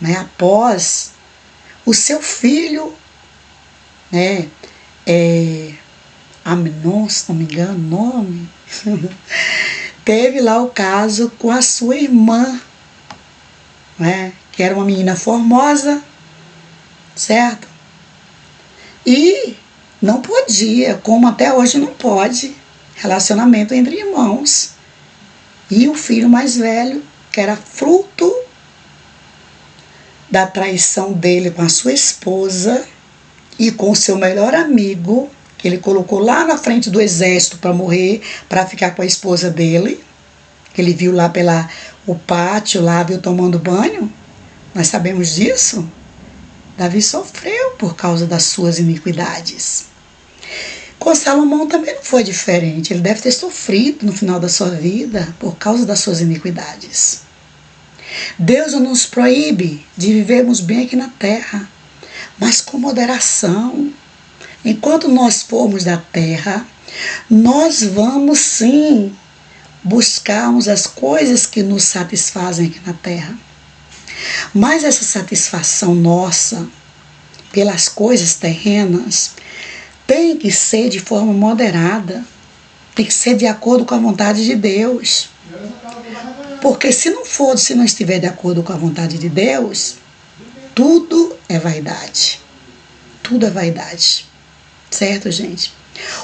né? Após o seu filho, né? Amnon, se não me engano o nome, teve lá o caso com a sua irmã, né? Que era uma menina formosa, certo? E não podia, como até hoje não pode, relacionamento entre irmãos. E o filho mais velho, que era fruto da traição dele com a sua esposa e com o seu melhor amigo, que ele colocou lá na frente do exército para morrer, para ficar com a esposa dele, que ele viu lá o pátio, lá viu tomando banho. Nós sabemos disso. Davi sofreu por causa das suas iniquidades. Com Salomão também não foi diferente. Ele deve ter sofrido no final da sua vida por causa das suas iniquidades. Deus não nos proíbe de vivermos bem aqui na terra, mas com moderação. Enquanto nós formos da terra, nós vamos sim buscarmos as coisas que nos satisfazem aqui na terra. Mas essa satisfação nossa pelas coisas terrenas tem que ser de forma moderada, tem que ser de acordo com a vontade de Deus. Porque se não estiver de acordo com a vontade de Deus, tudo é vaidade. Tudo é vaidade. Certo, gente?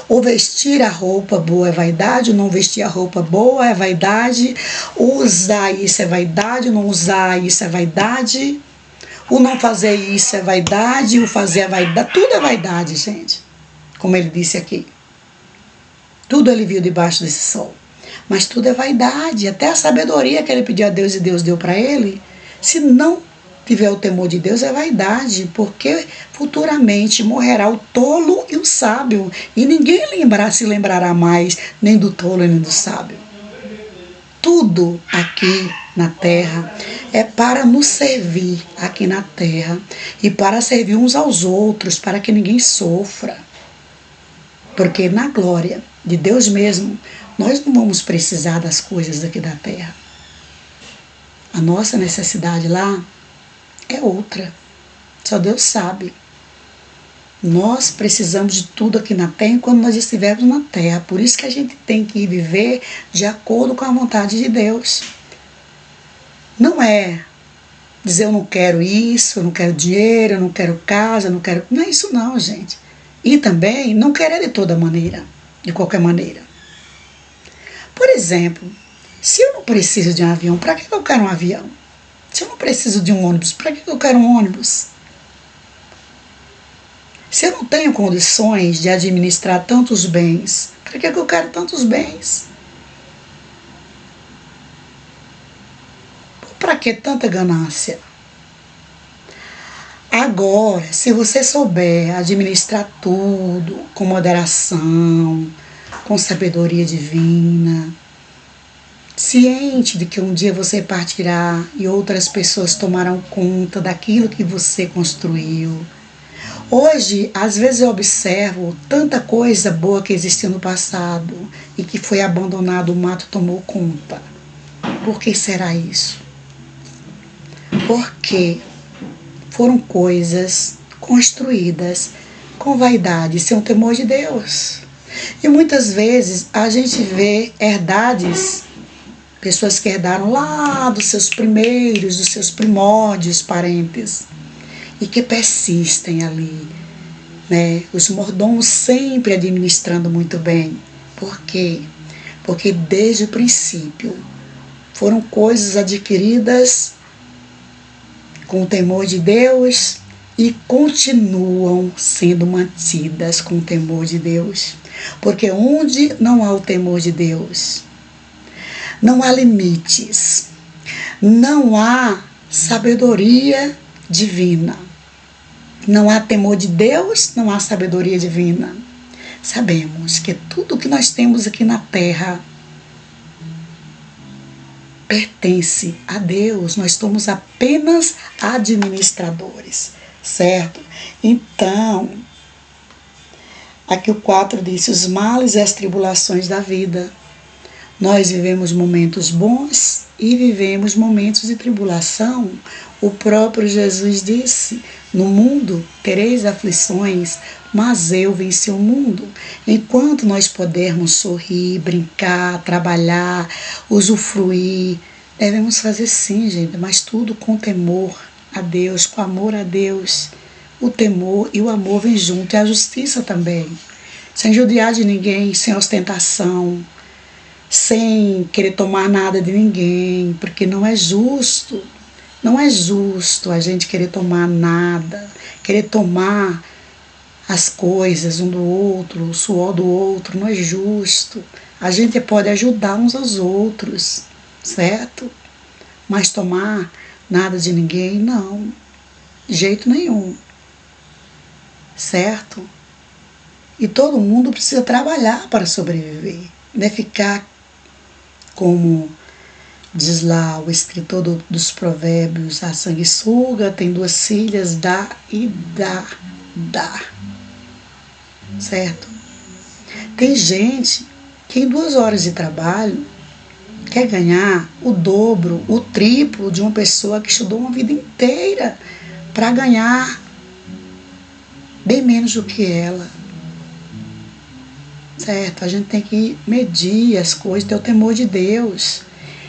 O vestir a roupa boa é vaidade, o não vestir a roupa boa é vaidade, o usar isso é vaidade, o não usar isso é vaidade, o não fazer isso é vaidade, o fazer é vaidade, tudo é vaidade, gente. Como ele disse aqui. Tudo ele viu debaixo desse sol. Mas tudo é vaidade, até a sabedoria que ele pediu a Deus e Deus deu para ele, se não tiver o temor de Deus, é vaidade, porque futuramente morrerá o tolo e o sábio, e ninguém se lembrará mais nem do tolo nem do sábio. Tudo aqui na terra é para nos servir aqui na terra e para servir uns aos outros, para que ninguém sofra. Porque na glória de Deus mesmo, nós não vamos precisar das coisas aqui da terra. A nossa necessidade lá é outra. Só Deus sabe. Nós precisamos de tudo aqui na terra quando nós estivermos na terra. Por isso que a gente tem que viver de acordo com a vontade de Deus. Não é dizer eu não quero isso, eu não quero dinheiro, eu não quero casa, eu não quero... Não é isso não, gente. E também não querer de toda maneira, de qualquer maneira. Por exemplo, se eu não preciso de um avião, para que eu quero um avião? Se eu não preciso de um ônibus, para que eu quero um ônibus? Se eu não tenho condições de administrar tantos bens, para que eu quero tantos bens? Para que tanta ganância? Agora, se você souber administrar tudo com moderação, com sabedoria divina, ciente de que um dia você partirá e outras pessoas tomarão conta daquilo que você construiu. Hoje, às vezes eu observo tanta coisa boa que existiu no passado e que foi abandonado, o mato tomou conta. Por que será isso? Porque foram coisas construídas com vaidade, sem o temor de Deus. E muitas vezes a gente vê herdades, pessoas que herdaram lá dos seus primeiros, dos seus primórdios parentes, e que persistem ali, né? Os mordomos sempre administrando muito bem. Por quê? Porque desde o princípio foram coisas adquiridas com o temor de Deus e continuam sendo mantidas com o temor de Deus. Porque onde não há o temor de Deus, não há limites, não há sabedoria divina. Não há temor de Deus, não há sabedoria divina. Sabemos que tudo que nós temos aqui na terra pertence a Deus. Nós somos apenas administradores, certo? Então, aqui o 4 diz: os males e as tribulações da vida. Nós vivemos momentos bons e vivemos momentos de tribulação. O próprio Jesus disse: no mundo tereis aflições, mas eu venci o mundo. Enquanto nós pudermos sorrir, brincar, trabalhar, usufruir, devemos fazer sim, gente, mas tudo com temor a Deus, com amor a Deus. O temor e o amor vêm junto, e a justiça também. Sem judiar de ninguém, sem ostentação, sem querer tomar nada de ninguém, porque não é justo. Não é justo a gente querer tomar nada, querer tomar as coisas um do outro, o suor do outro, não é justo. A gente pode ajudar uns aos outros, certo? Mas tomar nada de ninguém, não, de jeito nenhum, certo? E todo mundo precisa trabalhar para sobreviver, não é ficar como diz lá o escritor dos provérbios: a sanguessuga tem 2 filhas, dá e dá, dá. Certo? Tem gente que em 2 horas de trabalho quer ganhar o dobro, o triplo de uma pessoa que estudou uma vida inteira para ganhar bem menos do que ela. Certo? A gente tem que medir as coisas, ter o temor de Deus.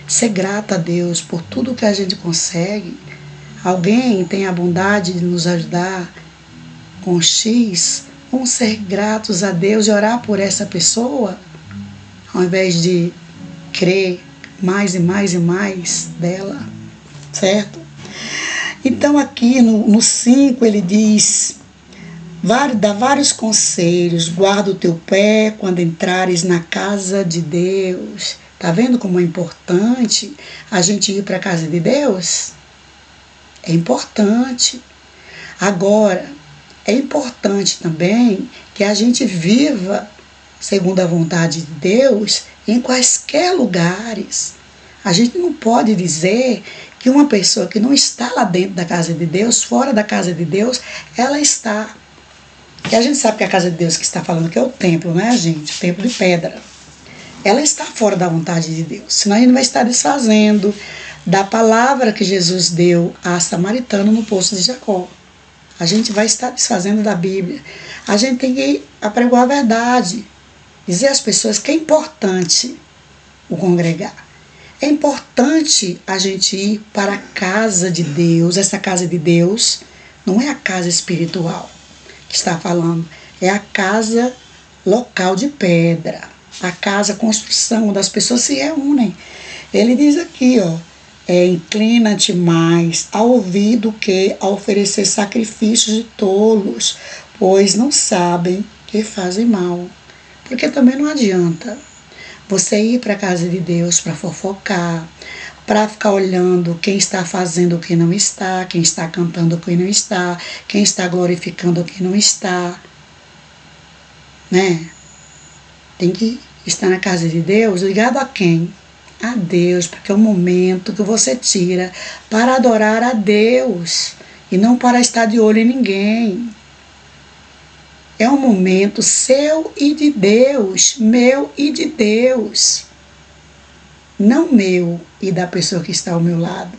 Ser grata a Deus por tudo que a gente consegue. Alguém tem a bondade de nos ajudar com X, Vamos ser gratos a Deus e orar por essa pessoa, ao invés de crer mais e mais e mais dela, certo? Então aqui no 5 ele diz, dá vários conselhos, guarda o teu pé quando entrares na casa de Deus. Tá vendo como é importante a gente ir para a casa de Deus? É importante. Agora, é importante também que a gente viva segundo a vontade de Deus em quaisquer lugares. A gente não pode dizer que uma pessoa que não está lá dentro da casa de Deus, fora da casa de Deus, ela está. Que a gente sabe que a casa de Deus que está falando que é o templo, né, gente? O templo de pedra. Ela está fora da vontade de Deus. Senão a gente vai estar desfazendo da palavra que Jesus deu a samaritano no poço de Jacó. A gente vai estar desfazendo da Bíblia. A gente tem que apregoar a verdade. Dizer às pessoas que é importante o congregar. É importante a gente ir para a casa de Deus. Essa casa de Deus não é a casa espiritual que está falando. É a casa local de pedra. A casa, a construção, onde as pessoas se reúnem. Ele diz aqui, ó. Inclina-te mais a ouvir do que a oferecer sacrifícios de tolos, pois não sabem que fazem mal. Porque também não adianta você ir para a casa de Deus para fofocar, para ficar olhando quem está fazendo o que não está, quem está cantando o que não está, quem está glorificando o que não está, né? Tem que estar na casa de Deus ligado a quem? A Deus, porque é o momento que você tira para adorar a Deus e não para estar de olho em ninguém. É um momento seu e de Deus, meu e de Deus, não meu e da pessoa que está ao meu lado,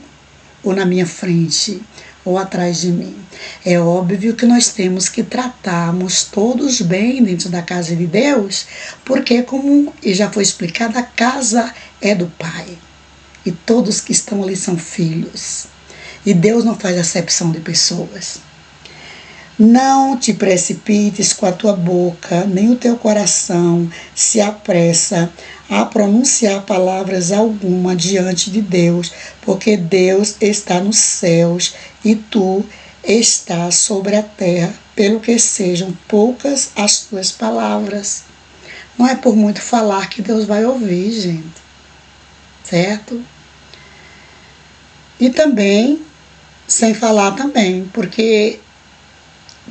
ou na minha frente, ou atrás de mim. É óbvio que nós temos que tratarmos todos bem dentro da casa de Deus, porque, como já foi explicado, a casa é do Pai. E todos que estão ali são filhos. E Deus não faz acepção de pessoas. Não te precipites com a tua boca, nem o teu coração se apressa a pronunciar palavras alguma diante de Deus, porque Deus está nos céus e tu estás sobre a terra, pelo que sejam poucas as tuas palavras. Não é por muito falar que Deus vai ouvir, gente. Certo? E também, sem falar também, porque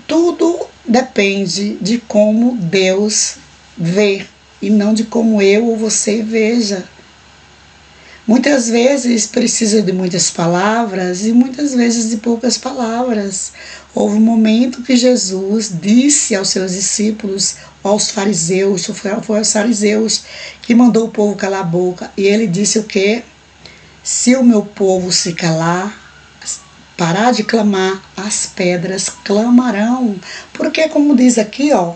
tudo depende de como Deus vê e não de como eu ou você veja. Muitas vezes precisa de muitas palavras e muitas vezes de poucas palavras. Houve um momento que Jesus disse aos seus discípulos, aos fariseus, foi aos fariseus que mandou o povo calar a boca. E ele disse o quê? Se o meu povo se calar, parar de clamar, as pedras clamarão. Porque, como diz aqui, ó,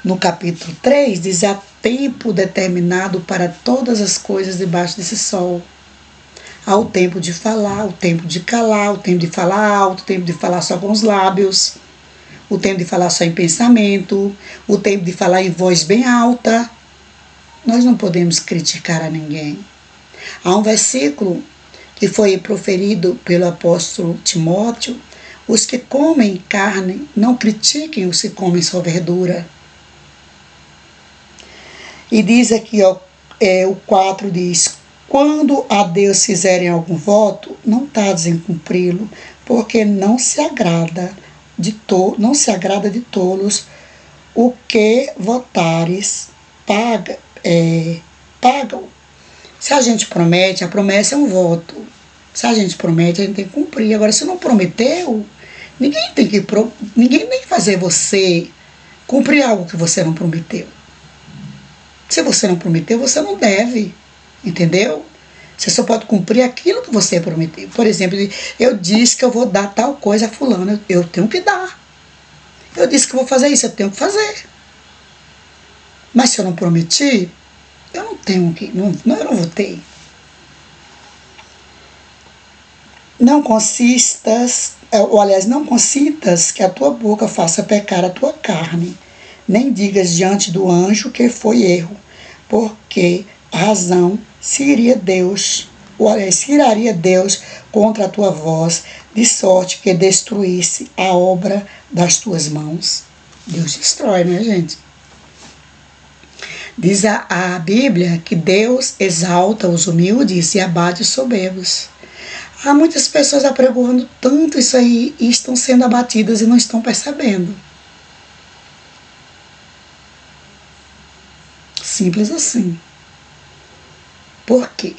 no capítulo 3, diz: há tempo determinado para todas as coisas debaixo desse sol. Há o tempo de falar, o tempo de calar, o tempo de falar alto, o tempo de falar só com os lábios, o tempo de falar só em pensamento, o tempo de falar em voz bem alta. Nós não podemos criticar a ninguém. Há um versículo que foi proferido pelo apóstolo Timóteo: os que comem carne, não critiquem os que comem só verdura. E diz aqui, ó, o 4 diz: quando a Deus fizerem algum voto, não tardes em cumpri-lo, porque não se agrada de tolos. O que votares pagam. Se a gente promete, a promessa é um voto. Se a gente promete, a gente tem que cumprir. Agora, se não prometeu, ninguém tem que fazer você cumprir algo que você não prometeu. Se você não prometeu, você não deve. Entendeu? Você só pode cumprir aquilo que você prometeu. Por exemplo, eu disse que eu vou dar tal coisa a fulano, eu tenho que dar. Eu disse que vou fazer isso, eu tenho que fazer. Mas se eu não prometi, eu não tenho que, eu não vou ter. Não consintas que a tua boca faça pecar a tua carne. nem digas diante do anjo que foi erro, porque a razão se iria Deus, ou aliás, se iraria Deus contra a tua voz, de sorte que destruísse a obra das tuas mãos. Deus destrói, né, gente? Diz a Bíblia que Deus exalta os humildes e abate os soberbos. Há muitas pessoas apregoando tanto isso aí e estão sendo abatidas e não estão percebendo. Simples assim. Por quê?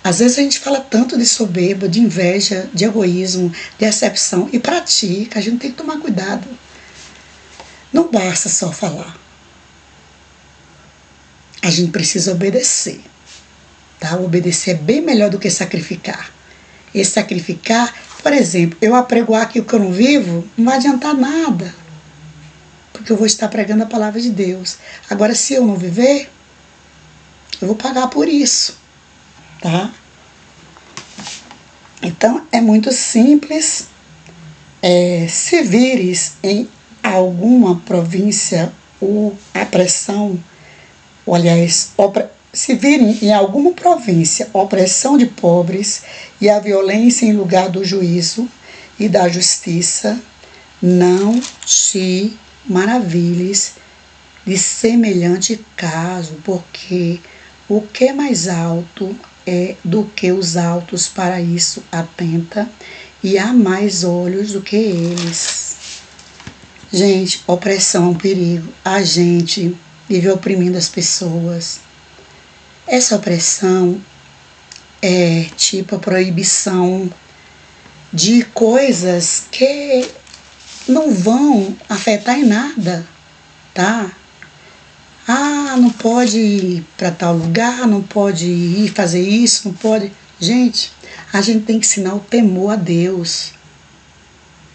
Às vezes a gente fala tanto de soberba, de inveja, de egoísmo, de acepção e pratica, a gente tem que tomar cuidado. Não basta só falar. A gente precisa obedecer. Tá? Obedecer é bem melhor do que sacrificar. E sacrificar, por exemplo, eu apregoar aquilo que eu não vivo, não vai adiantar nada. Porque eu vou estar pregando a palavra de Deus. Agora, se eu não viver, eu vou pagar por isso. Tá? Então, é muito simples. Se vires em alguma província a pressão, ou aliás, se virem em alguma província opressão de pobres e a violência em lugar do juízo e da justiça, não te maravilhes de semelhante caso, porque o que é mais alto é do que os altos para isso atenta, e há mais olhos do que eles. Gente, opressão é um perigo. A gente vive oprimindo as pessoas. Essa opressão é tipo a proibição de coisas que não vão afetar em nada, tá? Ah, não pode ir para tal lugar, não pode ir fazer isso, não pode. Gente, a gente tem que ensinar o temor a Deus,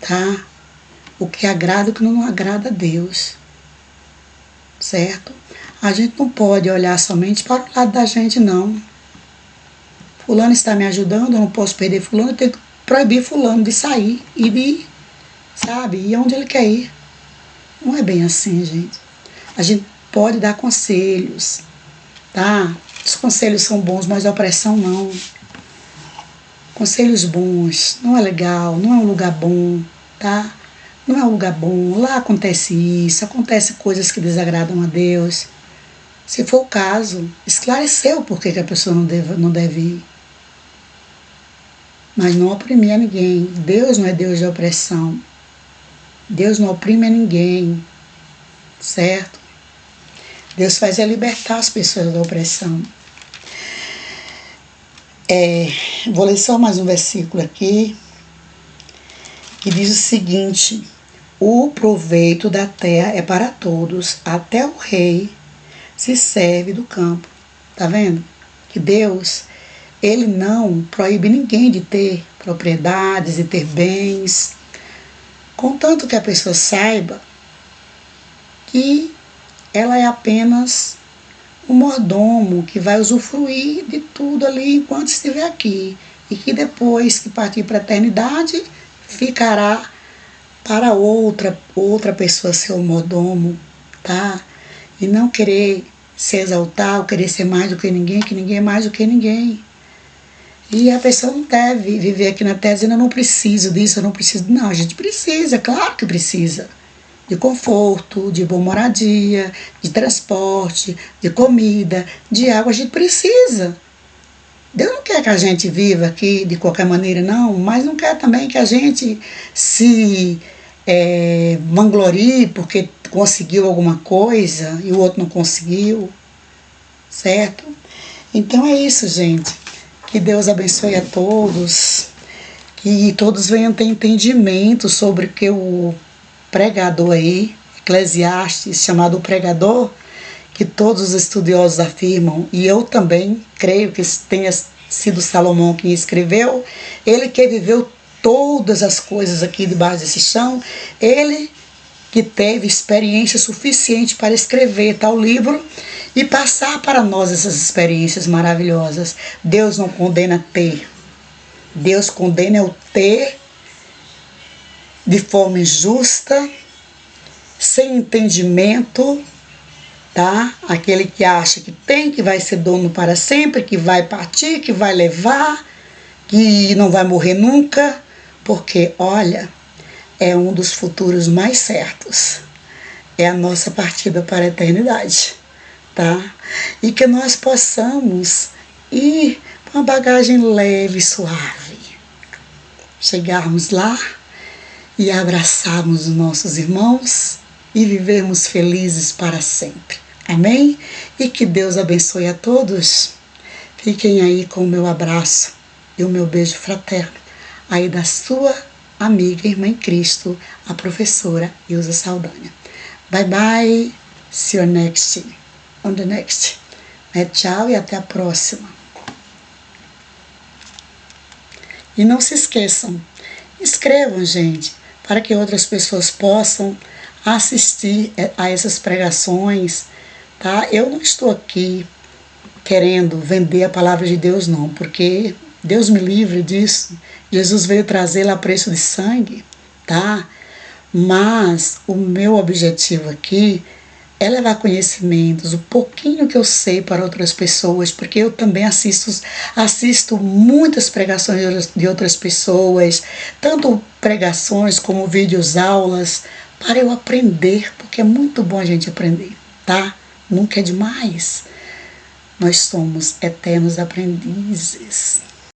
tá? O que agrada e o que não agrada a Deus, certo? A gente não pode olhar somente para o lado da gente, não. Fulano está me ajudando, eu não posso perder fulano, eu tenho que proibir fulano de sair e de ir, sabe? Ir onde ele quer ir. Não é bem assim, gente. A gente pode dar conselhos, tá? Os conselhos são bons, mas a opressão não. Conselhos bons, não é legal, não é um lugar bom, tá? Não é um lugar bom, lá acontece isso, acontece coisas que desagradam a Deus. Se for o caso, esclareceu por que a pessoa não deve ir. Mas não oprimir a ninguém. Deus não é Deus de opressão. Deus não oprime a ninguém, certo? Deus faz libertar as pessoas da opressão. Vou ler só mais um versículo aqui, que diz o seguinte: o proveito da terra é para todos, até o rei se serve do campo. Tá vendo? Que Deus, Ele não proíbe ninguém de ter propriedades e ter bens, contanto que a pessoa saiba que ela é apenas um mordomo que vai usufruir de tudo ali enquanto estiver aqui, e que depois que partir para a eternidade ficará para outra pessoa ser o mordomo, tá? E não querer se exaltar, ou querer ser mais do que ninguém é mais do que ninguém. E a pessoa não deve viver aqui na terra dizendo: eu não preciso disso, eu não preciso. Não, a gente precisa, claro que precisa. De conforto, de boa moradia, de transporte, de comida, de água, a gente precisa. Deus não quer que a gente viva aqui de qualquer maneira, não, mas não quer também que a gente se vanglorie porque conseguiu alguma coisa e o outro não conseguiu, certo? Então é isso, gente. Que Deus abençoe a todos, que todos venham ter entendimento sobre o que o pregador aí, Eclesiastes, chamado o pregador, que todos os estudiosos afirmam, e eu também creio que tenha sido Salomão quem escreveu, ele que viveu todas as coisas aqui debaixo desse chão, ele que teve experiência suficiente para escrever tal livro e passar para nós essas experiências maravilhosas. Deus não condena ter, Deus condena o ter de forma injusta, sem entendimento, tá? Aquele que acha que tem, que vai ser dono para sempre, que vai partir, que vai levar, que não vai morrer nunca, porque, olha, é um dos futuros mais certos. É a nossa partida para a eternidade, tá? E que nós possamos ir com uma bagagem leve e suave, chegarmos lá e abraçarmos os nossos irmãos e vivermos felizes para sempre. Amém? E que Deus abençoe a todos. Fiquem aí com o meu abraço e o meu beijo fraterno, aí da sua amiga, irmã em Cristo, a professora Ilza Saldanha. Bye bye, see you on the next. Tchau e até a próxima. E não se esqueçam, inscrevam, gente, para que outras pessoas possam assistir a essas pregações, tá? Eu não estou aqui querendo vender a palavra de Deus, não, porque Deus me livre disso. Jesus veio trazê-la a preço de sangue, tá? Mas o meu objetivo aqui é levar conhecimentos, o pouquinho que eu sei para outras pessoas, porque eu também assisto muitas pregações de outras pessoas, tanto pregações como vídeos, aulas, para eu aprender, porque é muito bom a gente aprender, tá? Nunca é demais. Nós somos eternos aprendizes.